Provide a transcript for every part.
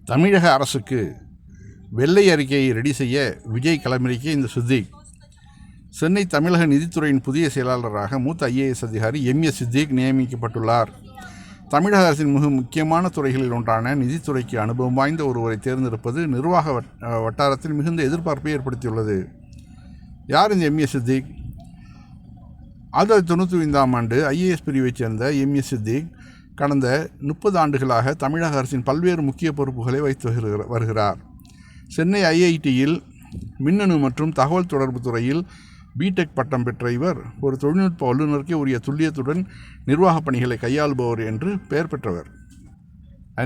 தமிழக அரசுக்கு வெள்ளை அறிக்கையை ரெடி செய்ய விஜய் களமிறக்கிய இந்த சித்திக் சென்னை தமிழக நிதித்துறையின் புதிய செயலாளராக மூத்த IAS அதிகாரி MS சித்திக் நியமிக்கப்பட்டுள்ளார். தமிழக அரசின் மிக முக்கியமான துறைகளில் ஒன்றான நிதித்துறைக்கு அனுபவம் வாய்ந்த ஒருவரை தேர்ந்தெடுப்பது நிர்வாக வட்டாரத்தில் மிகுந்த எதிர்பார்ப்பை ஏற்படுத்தியுள்ளது. யார் இந்த MS சித்திக்? 1995ஆம் ஆண்டு IAS பிரிவைச் சேர்ந்த MS சித்திக் கடந்த 30 ஆண்டுகளாக தமிழக அரசின் பல்வேறு முக்கிய பொறுப்புகளை வைத்து வருகிறார். சென்னை IITயில் மின்னணு மற்றும் தகவல் தொடர்பு துறையில் பிடெக் பட்டம் பெற்ற இவர் ஒரு தொழில்நுட்ப வல்லுநருக்கே உரிய துல்லியத்துடன் நிர்வாகப் பணிகளை கையாளுபவர் என்று பெயர் பெற்றவர்.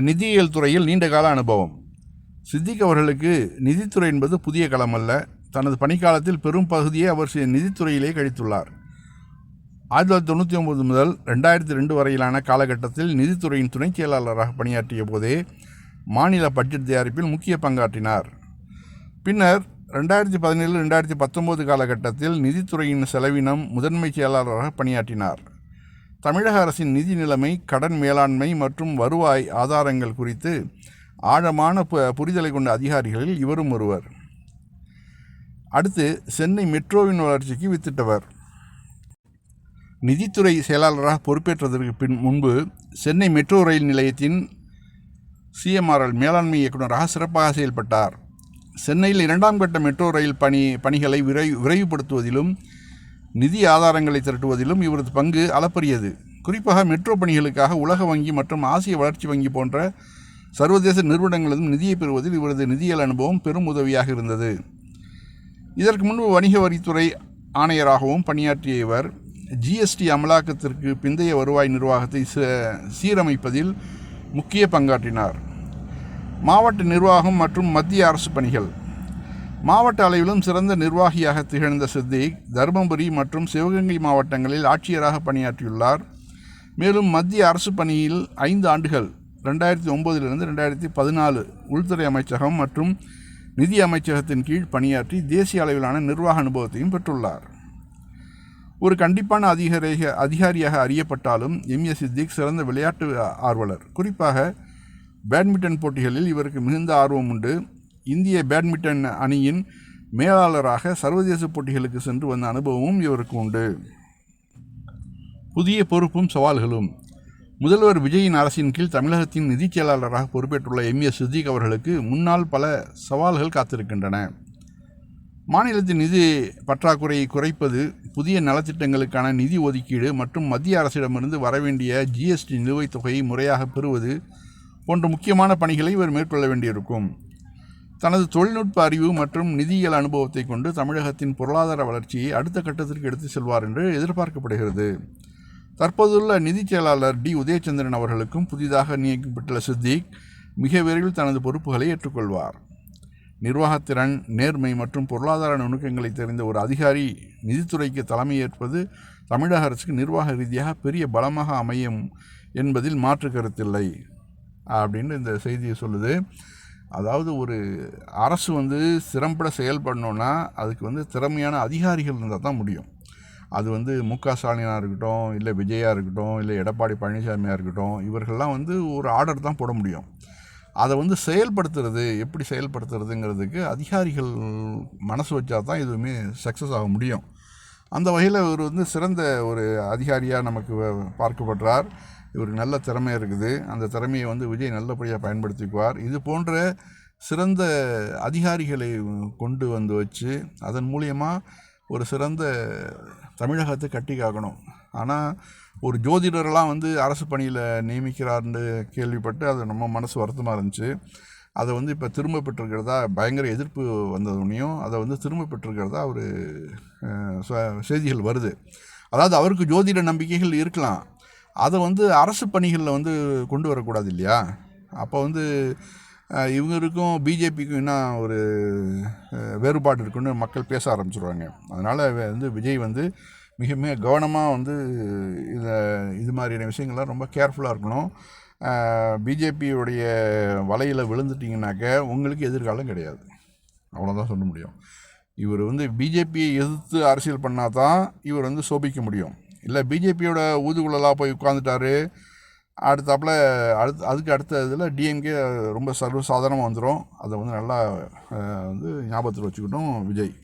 நிதியியல் துறையில் நீண்டகால அனுபவம். சித்திக் அவர்களுக்கு நிதித்துறை என்பது புதிய களம் அல்ல. தனது பணிக்காலத்தில் பெரும் பகுதியை அவர் நிதித்துறையிலே கழித்துள்ளார். 1999 முதல் 2002 வரையிலான காலகட்டத்தில் நிதித்துறையின் துணைச் செயலாளராக பணியாற்றிய போதே மாநில பட்ஜெட் தயாரிப்பில் முக்கிய பங்காற்றினார். பின்னர் 2017-2019 காலகட்டத்தில் நிதித்துறையின் செலவினம் முதன்மை செயலாளராக பணியாற்றினார். தமிழக அரசின் நிதி நிலைமை, கடன் மேலாண்மை மற்றும் வருவாய் ஆதாரங்கள் குறித்து ஆழமான புரிதலை கொண்ட அதிகாரிகளில் இவரும் ஒருவர். அடுத்து, சென்னை மெட்ரோவின் வளர்ச்சிக்கு வித்திட்டவர். நிதித்துறை செயலாளராக பொறுப்பேற்றதற்கு முன்பு சென்னை மெட்ரோ ரயில் நிலையத்தின் CMRL மேலாண்மை இயக்குநராக சிறப்பாக செயல்பட்டார். சென்னையில் 2ஆம் கட்ட மெட்ரோ ரயில் பணிகளை விரைவுபடுத்துவதிலும் நிதி ஆதாரங்களை திரட்டுவதிலும் இவரது பங்கு அளப்பரியது. குறிப்பாக மெட்ரோ பணிகளுக்காக உலக வங்கி மற்றும் ஆசிய வளர்ச்சி வங்கி போன்ற சர்வதேச நிறுவனங்களிலும் நிதியை பெறுவதில் இவரது நிதியியல் அனுபவம் பெரும் உதவியாக இருந்தது. இதற்கு முன்பு வணிக வரித்துறை ஆணையராகவும் பணியாற்றிய இவர் GST அமலாக்கத்திற்கு பிந்தைய வருவாய் நிர்வாகத்தை சீரமைப்பதில் முக்கிய பங்காற்றினார். மாவட்ட நிர்வாகம் மற்றும் மத்திய அரசு பணிகள். மாவட்ட அளவிலும் சிறந்த நிர்வாகியாக திகழ்ந்த சித்திக் தருமபுரி மற்றும் சிவகங்கை மாவட்டங்களில் ஆட்சியராக பணியாற்றியுள்ளார். மேலும் மத்திய அரசு பணியில் 5 ஆண்டுகள் 2009 2014 உள்துறை அமைச்சகம் மற்றும் நிதி அமைச்சகத்தின் கீழ் பணியாற்றி தேசிய அளவிலான நிர்வாக அனுபவத்தையும் பெற்றுள்ளார். ஒரு கண்டிப்பான அதிகாரியாக அறியப்பட்டாலும் MS சித்திக் சிறந்த விளையாட்டு ஆர்வலர். குறிப்பாக பேட்மிண்டன் போட்டிகளில் இவருக்கு மிகுந்த ஆர்வம் உண்டு. இந்திய பேட்மிண்டன் அணியின் மேலாளராக சர்வதேச போட்டிகளுக்கு சென்று வந்த அனுபவமும் இவருக்கு உண்டு. புதிய பொறுப்பும் சவால்களும். முதல்வர் விஜயின் அரசின் கீழ் தமிழகத்தின் நிதிச் செயலாளராக பொறுப்பேற்றுள்ள MS சித்திக் அவர்களுக்கு முன்னால் பல சவால்கள் காத்திருக்கின்றன. மாநிலத்தின் நிதி பற்றாக்குறையை குறைப்பது, புதிய நலத்திட்டங்களுக்கான நிதி ஒதுக்கீடு மற்றும் மத்திய அரசிடமிருந்து வரவேண்டிய GST நிலுவைத் தொகையை முறையாக பெறுவது போன்ற முக்கியமான பணிகளை இவர் மேற்கொள்ள வேண்டியிருக்கும். தனது தொழில்நுட்ப அறிவு மற்றும் நிதியியல் அனுபவத்தை கொண்டு தமிழகத்தின் பொருளாதார வளர்ச்சியை அடுத்த கட்டத்திற்கு எடுத்து செல்வார் என்று எதிர்பார்க்கப்படுகிறது. தற்போதுள்ள நிதிச் செயலாளர் D. உதயச்சந்திரன் அவர்களுக்கும் புதிதாக நியமிக்கப்பட்டுள்ள சித்திக் மிக விரைவில் தனது பொறுப்புகளை ஏற்றுக்கொள்வார். நிர்வாகத்திறன், நேர்மை மற்றும் பொருளாதார நுணுக்கங்களை தெரிந்த ஒரு அதிகாரி நிதித்துறைக்கு தலைமையேற்பது தமிழக அரசுக்கு நிர்வாக ரீதியாக பெரிய பலமாக அமையும் என்பதில் மாற்று கருத்தில்லை அப்படின்னு இந்த செய்தியை சொல்லுது. அதாவது ஒரு அரசு திறம்பட செயல்படணுன்னா அதுக்கு திறமையான அதிகாரிகள் இருந்தால் தான் முடியும். அது MK ஸ்டாலினாக இருக்கட்டும், இல்லை விஜயா இருக்கட்டும், இல்லை எடப்பாடி பழனிசாமியாக இருக்கட்டும், இவர்கள்லாம் ஒரு ஆர்டர் தான் போட முடியும். அதை செயல்படுத்துறது, எப்படி செயல்படுத்துறதுங்கிறதுக்கு அதிகாரிகள் மனசு வச்சா தான் எதுவுமே சக்ஸஸ் ஆக முடியும். அந்த வகையில் இவர் சிறந்த ஒரு அதிகாரியாக நமக்கு பார்க்கப்படுறார். இவருக்கு நல்ல திறமை இருக்குது. அந்த திறமையை விஜய் நல்லபடியாக பயன்படுத்திக்குவார். இது போன்ற சிறந்த அதிகாரிகளை கொண்டு வச்சு அதன் மூலியமாக ஒரு சிறந்த தமிழகத்தை கட்டி காக்கணும். ஆனால் ஒரு ஜோதிடரெல்லாம் அரசு பணியில் நியமிக்கிறார்னு கேள்விப்பட்டு அது நம்ம மனசு வருத்தமாக இருந்துச்சு. அதை இப்போ திரும்ப பெற்றிருக்கிறதா பயங்கர எதிர்ப்பு வந்ததுனையும் அதை திரும்ப பெற்றிருக்கிறதா ஒரு செய்திகள் வருது. அதாவது அவருக்கு ஜோதிட நம்பிக்கைகள் இருக்கலாம், அதை அரசு பணிகளில் கொண்டு வரக்கூடாது இல்லையா? அப்போ இவங்களுக்கும் பிஜேபிக்கும் என்ன ஒரு வேறுபாடு இருக்குன்னு மக்கள் பேச ஆரம்பிச்சிடுவாங்க. அதனால் விஜய் மிக மிக கவனமாக இது மாதிரியான விஷயங்கள்லாம் ரொம்ப கேர்ஃபுல்லாக இருக்கணும். பிஜேபியோடைய வலையில் விழுந்துட்டிங்கனாக்க உங்களுக்கு எதிர்காலம் கிடையாது, அவ்வளோதான் சொல்ல முடியும். இவர் பிஜேபியை எதிர்த்து அரசியல் பண்ணால் தான் இவர் சோபிக்க முடியும். இல்லை பிஜேபியோட ஊதுகுழலாக போய் உட்காந்துட்டாரு, அடுத்தாப்புல அதுக்கு அடுத்த இதில் டிஎம்கே ரொம்ப சர்வசாதாரணமாக வந்துடும். அதை வந்து நல்லா வந்து ஞாபகத்தில் வச்சுக்கிட்டோம் விஜய்.